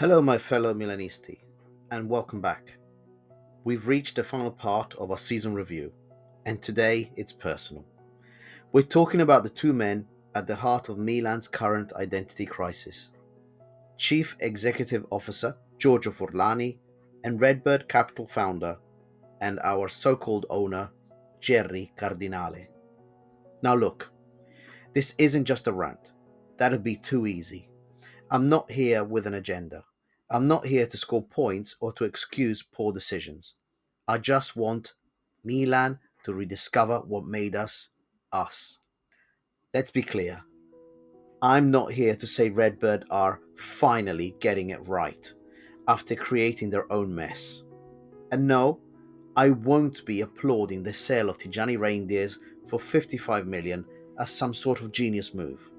Hello, my fellow Milanisti, and welcome back. We've reached the final part of our season review, and today it's personal. We're talking about the two men at the heart of Milan's current identity crisis: Chief Executive Officer Giorgio Furlani and Redbird Capital founder and our so called owner, Gerry Cardinale. Now, look, this isn't just a rant, that'd be too easy. I'm not here with an agenda. I'm not here to score points or to excuse poor decisions. I just want Milan to rediscover what made us us. Let's be clear. I'm not here to say Redbird are finally getting it right after creating their own mess. And no, I won't be applauding the sale of Tijani reindeers for 55 million as some sort of genius move.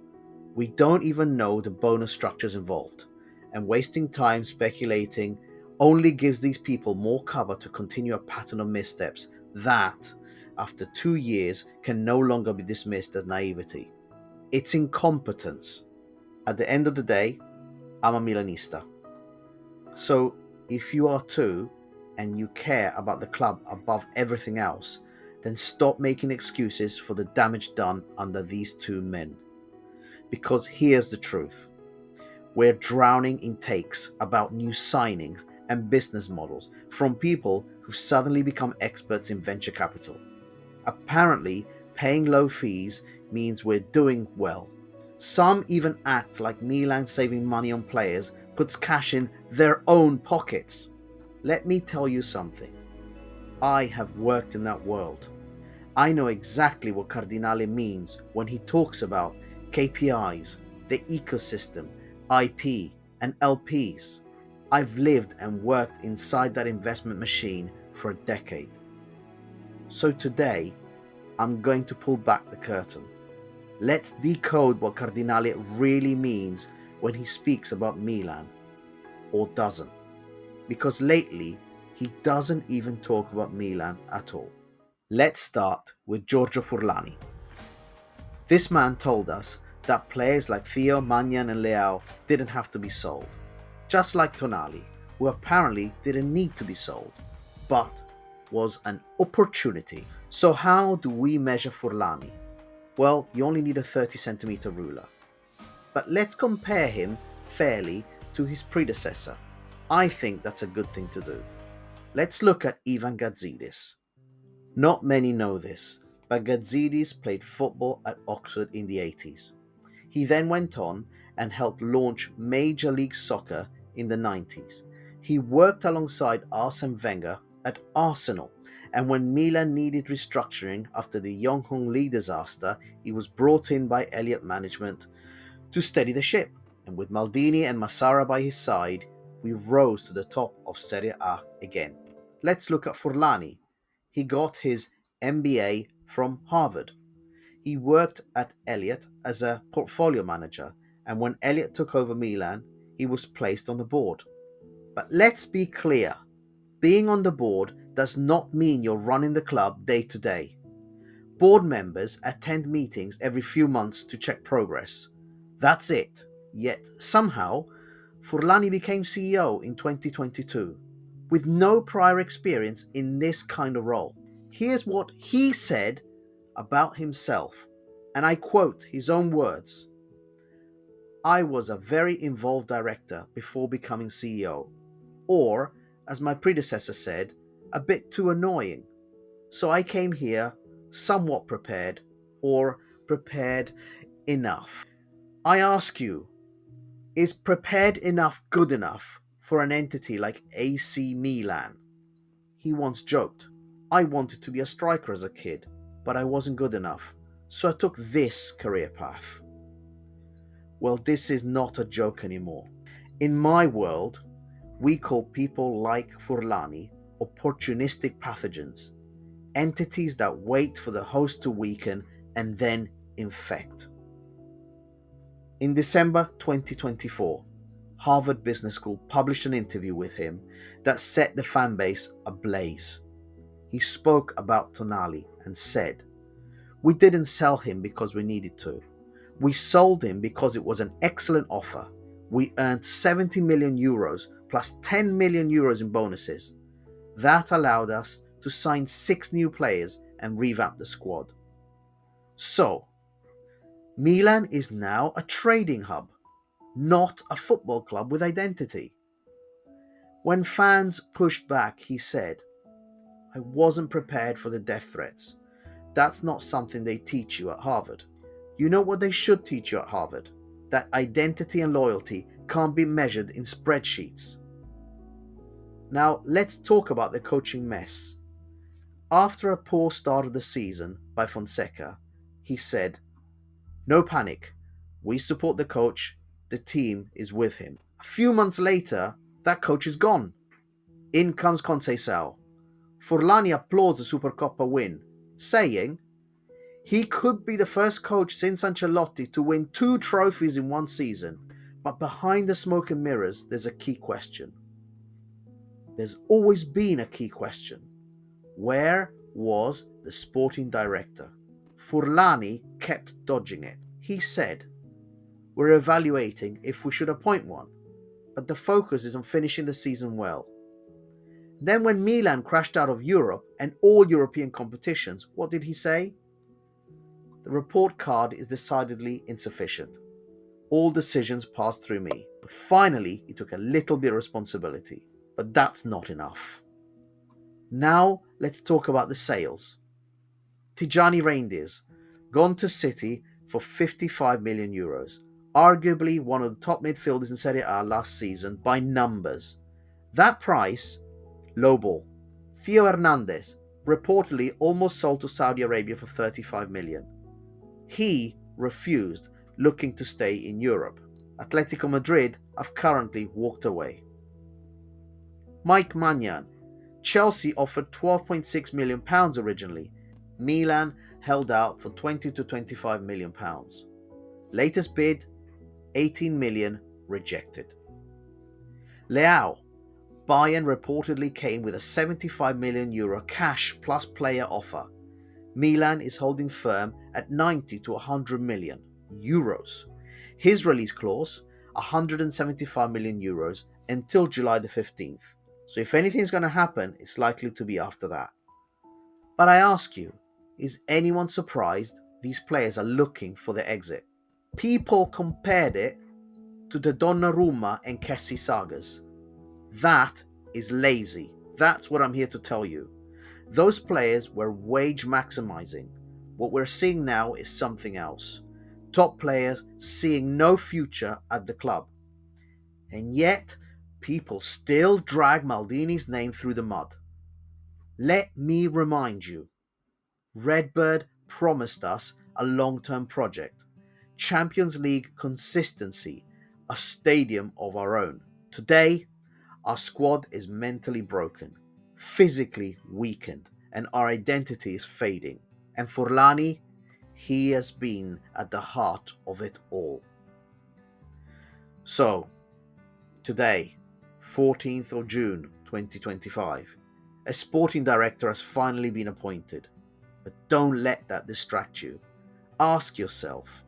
We don't even know the bonus structures involved, and wasting time speculating only gives these people more cover to continue a pattern of missteps that, after 2 years, can no longer be dismissed as naivety. It's incompetence. At the end of the day, I'm a Milanista. So, if you are too, and you care about the club above everything else, then stop making excuses for the damage done under these two men. Because here's the truth: we're drowning in takes about new signings and business models from people who've suddenly become experts in venture capital. Apparently, paying low fees means we're doing well. Some even act like Milan saving money on players puts cash in their own pockets. Let me tell you something. I have worked in that world. I know exactly what Cardinale means when he talks about KPIs, the ecosystem, IP, and LPs. I've lived and worked inside that investment machine for a decade. So today, I'm going to pull back the curtain. Let's decode what Cardinale really means when he speaks about Milan, or doesn't. Because lately, he doesn't even talk about Milan at all. Let's start with Giorgio Furlani. This man told us that players like Theo, Magnan and Leao didn't have to be sold, just like Tonali, who apparently didn't need to be sold, but was an opportunity. So how do we measure Furlani? Well, you only need a 30 centimeter ruler. But let's compare him fairly to his predecessor. I think that's a good thing to do. Let's look at Ivan Gazidis. Not many know this, but Gazidis played football at Oxford in the 80s. He then went on and helped launch Major League Soccer in the 90s. He worked alongside Arsene Wenger at Arsenal, and when Milan needed restructuring after the Young Hong Lee disaster, he was brought in by Elliott management to steady the ship. And with Maldini and Massara by his side, we rose to the top of Serie A again. Let's look at Furlani. He got his MBA from Harvard. He worked at Elliott as a portfolio manager, and when Elliott took over Milan, he was placed on the board. But let's be clear, being on the board does not mean you're running the club day to day. Board members attend meetings every few months to check progress. That's it. Yet, somehow, Furlani became CEO in 2022, with no prior experience in this kind of role. Here's what he said about himself, and I quote his own words: "I was a very involved director before becoming CEO, or, as my predecessor said, a bit too annoying. So I came here somewhat prepared, or prepared enough." I ask you, is prepared enough good enough for an entity like AC Milan? He once joked, "I wanted to be a striker as a kid, but I wasn't good enough, so I took this career path." Well, this is not a joke anymore. In my world, we call people like Furlani opportunistic pathogens, entities that wait for the host to weaken and then infect. In December 2024, Harvard Business School published an interview with him that set the fanbase ablaze. He spoke about Tonali and said, "We didn't sell him because we needed to. We sold him because it was an excellent offer. We earned 70 million euros plus 10 million euros in bonuses. That allowed us to sign 6 new players and revamp the squad. So, Milan is now a trading hub, not a football club with identity. When fans pushed back, he said, "I wasn't prepared for the death threats. That's not something they teach you at Harvard. You know what they should teach you at Harvard? That identity and loyalty can't be measured in spreadsheets." Now, let's talk about the coaching mess. After a poor start of the season by Fonseca, he said, "No panic. We support the coach. The team is with him." A few months later, that coach is gone. In comes Conceição. Furlani applauds the Supercoppa win, saying, "He could be the first coach since Ancelotti to win 2 trophies in one season." But behind the smoke and mirrors, there's a key question. There's always been a key question. Where was the sporting director? Furlani kept dodging it. He said, "We're evaluating if we should appoint one, but the focus is on finishing the season well." Then when Milan crashed out of Europe and all European competitions, what did he say? "The report card is decidedly insufficient. All decisions passed through me." Finally, he took a little bit of responsibility, but that's not enough. Now let's talk about the sales. Tijani Reindeers, gone to City for 55 million euros, arguably one of the top midfielders in Serie A last season by numbers. That price, lowball. Theo Hernandez, reportedly almost sold to Saudi Arabia for 35 million. He refused, looking to stay in Europe. Atletico Madrid have currently walked away. Mike Maignan, Chelsea offered £12.6 million originally. Milan held out for £20 to £25 million. Latest bid, 18 million, rejected. Leao, Bayern reportedly came with a €75 million cash plus player offer. Milan is holding firm at 90 to 100 million euros. His release clause, 175 million euros until July the 15th. So if anything's going to happen, it's likely to be after that. But I ask you, is anyone surprised these players are looking for the exit? People compared it to the Donnarumma and Kessie sagas. That is lazy. That's what I'm here to tell you. Those players were wage maximizing. What we're seeing now is something else. Top players seeing no future at the club. And yet, people still drag Maldini's name through the mud. Let me remind you, Redbird promised us a long-term project. Champions League consistency, a stadium of our own. Today, our squad is mentally broken, physically weakened, and our identity is fading. And Furlani, he has been at the heart of it all. So, today, 14th of June 2025, a sporting director has finally been appointed. But don't let that distract you. Ask yourself,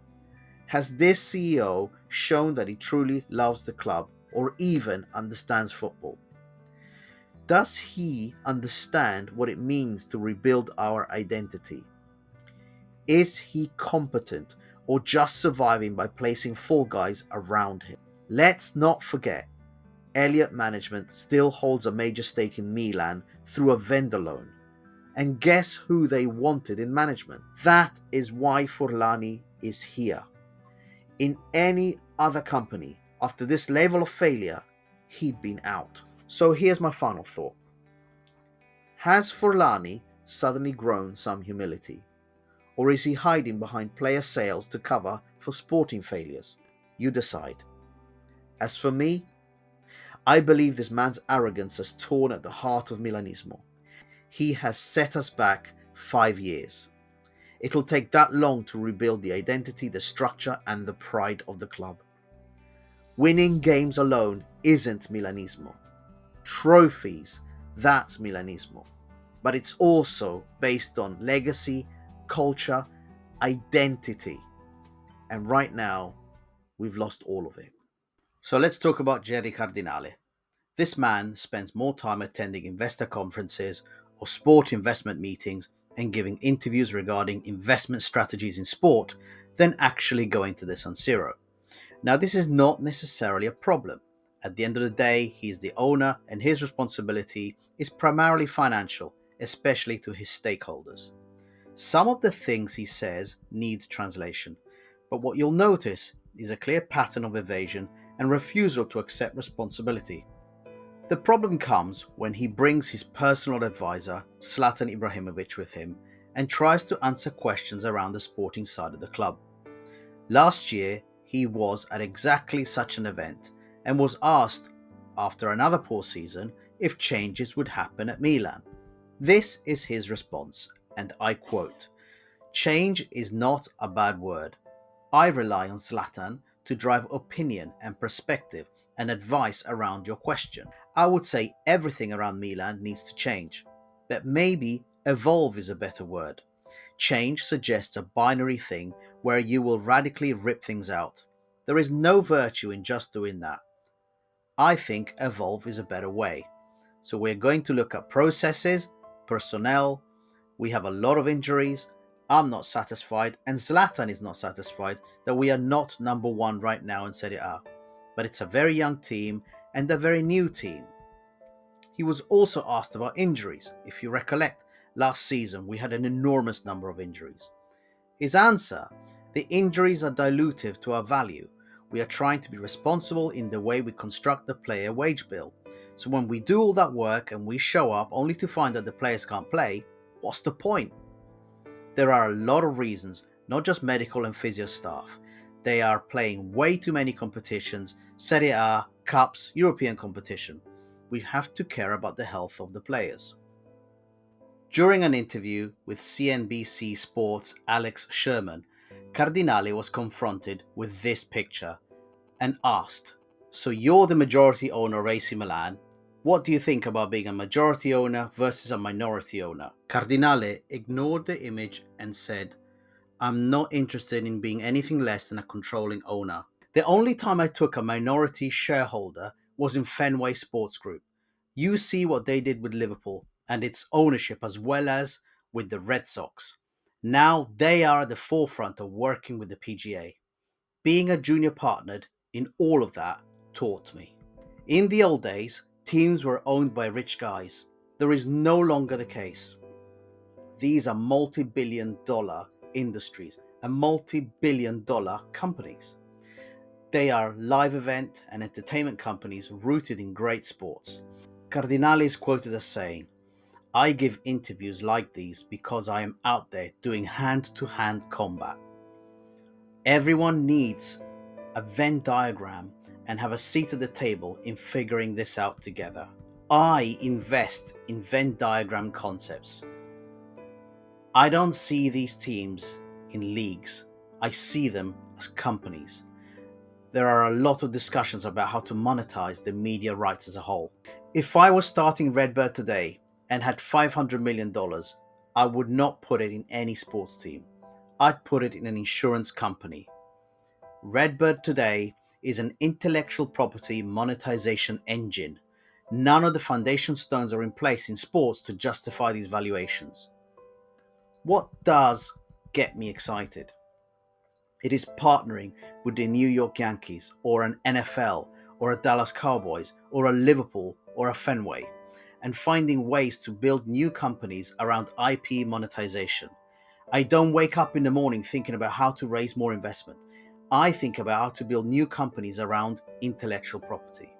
has this CEO shown that he truly loves the club or even understands football? Does he understand what it means to rebuild our identity? Is he competent or just surviving by placing fall guys around him? Let's not forget, Elliott Management still holds a major stake in Milan through a vendor loan. And guess who they wanted in management? That is why Furlani is here. In any other company, after this level of failure, he'd been out. So here's my final thought. Has Furlani suddenly grown some humility? Or is he hiding behind player sales to cover for sporting failures? You decide. As for me, I believe this man's arrogance has torn at the heart of Milanismo. He has set us back 5 years. It'll take that long to rebuild the identity, the structure, and the pride of the club. Winning games alone isn't Milanismo. Trophies, that's Milanismo. But it's also based on legacy, culture, identity. And right now, we've lost all of it. So let's talk about Jerry Cardinale. This man spends more time attending investor conferences or sport investment meetings and giving interviews regarding investment strategies in sport than actually going to the San Siro. Now, this is not necessarily a problem. At the end of the day, he is the owner and his responsibility is primarily financial, especially to his stakeholders. Some of the things he says needs translation, but what you'll notice is a clear pattern of evasion and refusal to accept responsibility. The problem comes when he brings his personal advisor, Zlatan Ibrahimovic, with him and tries to answer questions around the sporting side of the club. Last year, he was at exactly such an event and was asked, after another poor season, if changes would happen at Milan. This is his response, and I quote, "Change is not a bad word. I rely on Zlatan to drive opinion and perspective and advice around your question. I would say everything around Milan needs to change, but maybe evolve is a better word. Change suggests a binary thing where you will radically rip things out. There is no virtue in just doing that. I think evolve is a better way. So we're going to look at processes, personnel. We have a lot of injuries. I'm not satisfied, and Zlatan is not satisfied that we are not number one right now in Serie A. But it's a very young team and a very new team." He was also asked about injuries. If you recollect, last season we had an enormous number of injuries. His answer: "The injuries are dilutive to our value. We are trying to be responsible in the way we construct the player wage bill. So when we do all that work and we show up only to find that the players can't play, what's the point?" There are a lot of reasons, not just medical and physio staff. They are playing way too many competitions, Serie A, Cups, European competition. We have to care about the health of the players. During an interview with CNBC Sports' Alex Sherman, Cardinale was confronted with this picture and asked, "So you're the majority owner of AC Milan. What do you think about being a majority owner versus a minority owner?" Cardinale ignored the image and said, "I'm not interested in being anything less than a controlling owner. The only time I took a minority shareholder was in Fenway Sports Group. You see what they did with Liverpool and its ownership as well as with the Red Sox. Now they are at the forefront of working with the PGA. Being a junior partner in all of that taught me." In the old days, teams were owned by rich guys. There is no longer the case. These are multi-billion dollar industries and multi-billion dollar companies. They are live event and entertainment companies rooted in great sports. Cardinale is quoted as saying, "I give interviews like these because I am out there doing hand-to-hand combat. Everyone needs a Venn diagram and have a seat at the table in figuring this out together. I invest in Venn diagram concepts. I don't see these teams in leagues. I see them as companies. There are a lot of discussions about how to monetize the media rights as a whole. If I was starting Redbird today and had $500 million, I would not put it in any sports team. I'd put it in an insurance company. Redbird today is an intellectual property monetization engine. None of the foundation stones are in place in sports to justify these valuations." What does get me excited? It is partnering with the New York Yankees or an NFL or a Dallas Cowboys or a Liverpool or a Fenway and finding ways to build new companies around IP monetization. I don't wake up in the morning thinking about how to raise more investment. I think about how to build new companies around intellectual property.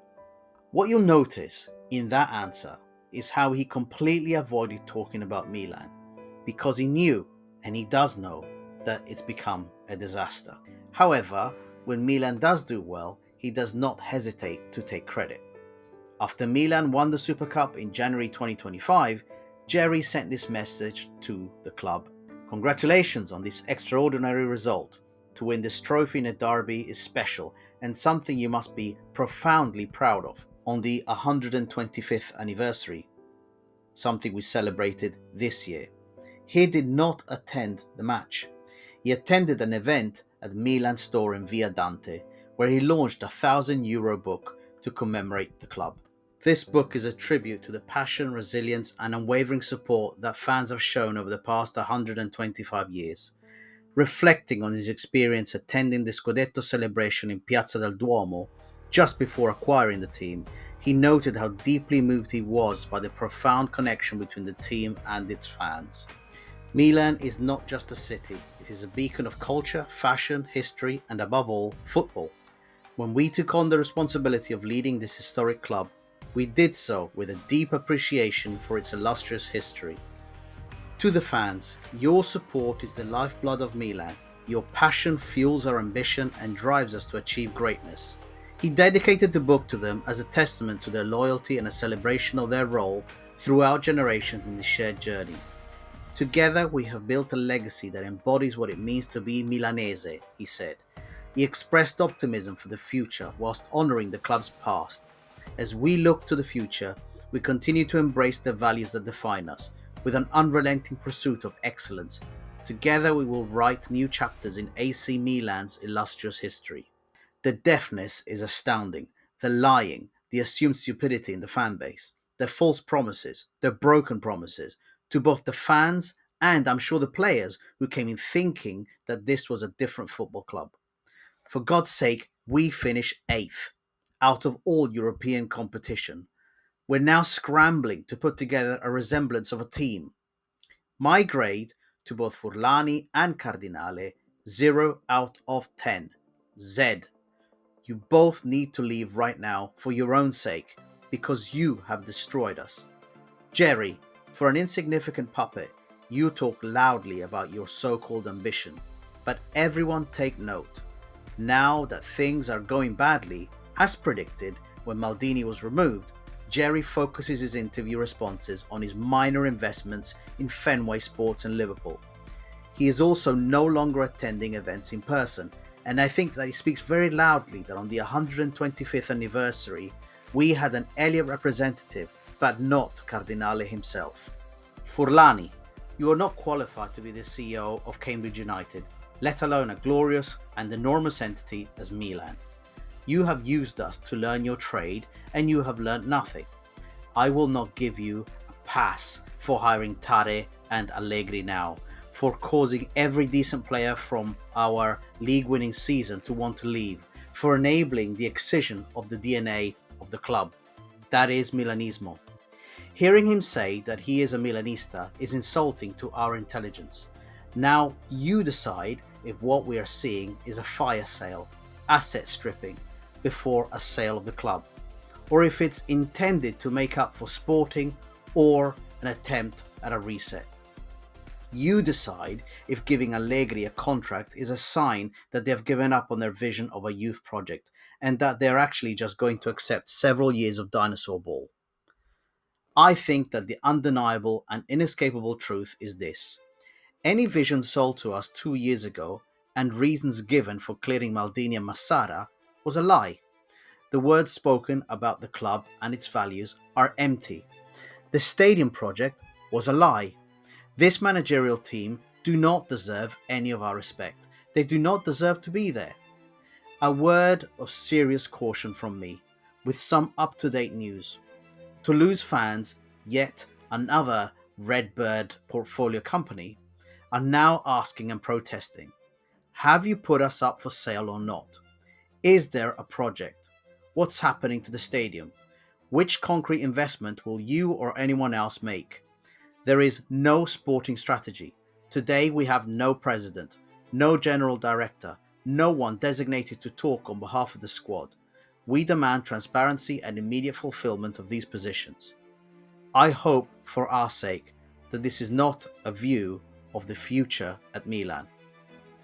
What you'll notice in that answer is how he completely avoided talking about Milan because he knew, and he does know, that it's become a disaster. However, when Milan does do well, he does not hesitate to take credit. After Milan won the Super Cup in January 2025, Jerry sent this message to the club. "Congratulations on this extraordinary result. To win this trophy in a derby is special and something you must be profoundly proud of. On the 125th anniversary, something we celebrated this year." He did not attend the match. He attended an event at Milan store in Via Dante where he launched a €1,000 book to commemorate the club. This book is a tribute to the passion, resilience, and unwavering support that fans have shown over the past 125 years. Reflecting on his experience attending the Scudetto celebration in Piazza del Duomo just before acquiring the team, he noted how deeply moved he was by the profound connection between the team and its fans. Milan is not just a city, it is a beacon of culture, fashion, history, and above all, football. When we took on the responsibility of leading this historic club, we did so with a deep appreciation for its illustrious history. To the fans, your support is the lifeblood of Milan. Your passion fuels our ambition and drives us to achieve greatness. He dedicated the book to them as a testament to their loyalty and a celebration of their role throughout generations in this shared journey. Together, we have built a legacy that embodies what it means to be Milanese, he said. He expressed optimism for the future whilst honouring the club's past. As we look to the future, we continue to embrace the values that define us, with an unrelenting pursuit of excellence. Together we will write new chapters in AC Milan's illustrious history. The deafness is astounding, the lying, the assumed stupidity in the fan base, the false promises, the broken promises, to both the fans and I'm sure the players who came in thinking that this was a different football club. For God's sake, we finished 8th out of all European competition. We're now scrambling to put together a resemblance of a team. My grade to both Furlani and Cardinale, 0 out of 10. Z. You both need to leave right now for your own sake, because you have destroyed us. Jerry, for an insignificant puppet, you talk loudly about your so-called ambition, but everyone take note. Now that things are going badly, as predicted when Maldini was removed, Jerry focuses his interview responses on his minor investments in Fenway Sports and Liverpool. He is also no longer attending events in person, and I think that he speaks very loudly that on the 125th anniversary, we had an Elliott representative, but not Cardinale himself. Furlani, you are not qualified to be the CEO of Cambridge United, let alone a glorious and enormous entity as Milan. You have used us to learn your trade, and you have learnt nothing. I will not give you a pass for hiring Tare and Allegri now, for causing every decent player from our league-winning season to want to leave, for enabling the excision of the DNA of the club. That is Milanismo. Hearing him say that he is a Milanista is insulting to our intelligence. Now you decide if what we are seeing is a fire sale, asset stripping, before a sale of the club, or if it's intended to make up for sporting or an attempt at a reset. You decide if giving Allegri a contract is a sign that they have given up on their vision of a youth project and that they're actually just going to accept several years of dinosaur ball. I think that the undeniable and inescapable truth is this. Any vision sold to us 2 years ago and reasons given for clearing Maldini and Massara was a lie. The words spoken about the club and its values are empty. The stadium project was a lie. This managerial team do not deserve any of our respect. They do not deserve to be there. A word of serious caution from me, with some up-to-date news. Toulouse fans, yet another Redbird portfolio company, are now asking and protesting. Have you put us up for sale or not? Is there a project? What's happening to the stadium? Which concrete investment will you or anyone else make? There is no sporting strategy. Today we have no president, no general director, no one designated to talk on behalf of the squad. We demand transparency and immediate fulfillment of these positions. I hope, for our sake, that this is not a view of the future at Milan.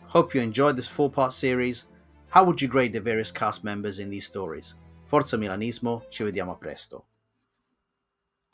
Hope you enjoyed this 4-part series. How would you grade the various cast members in these stories? Forza Milanismo, ci vediamo presto.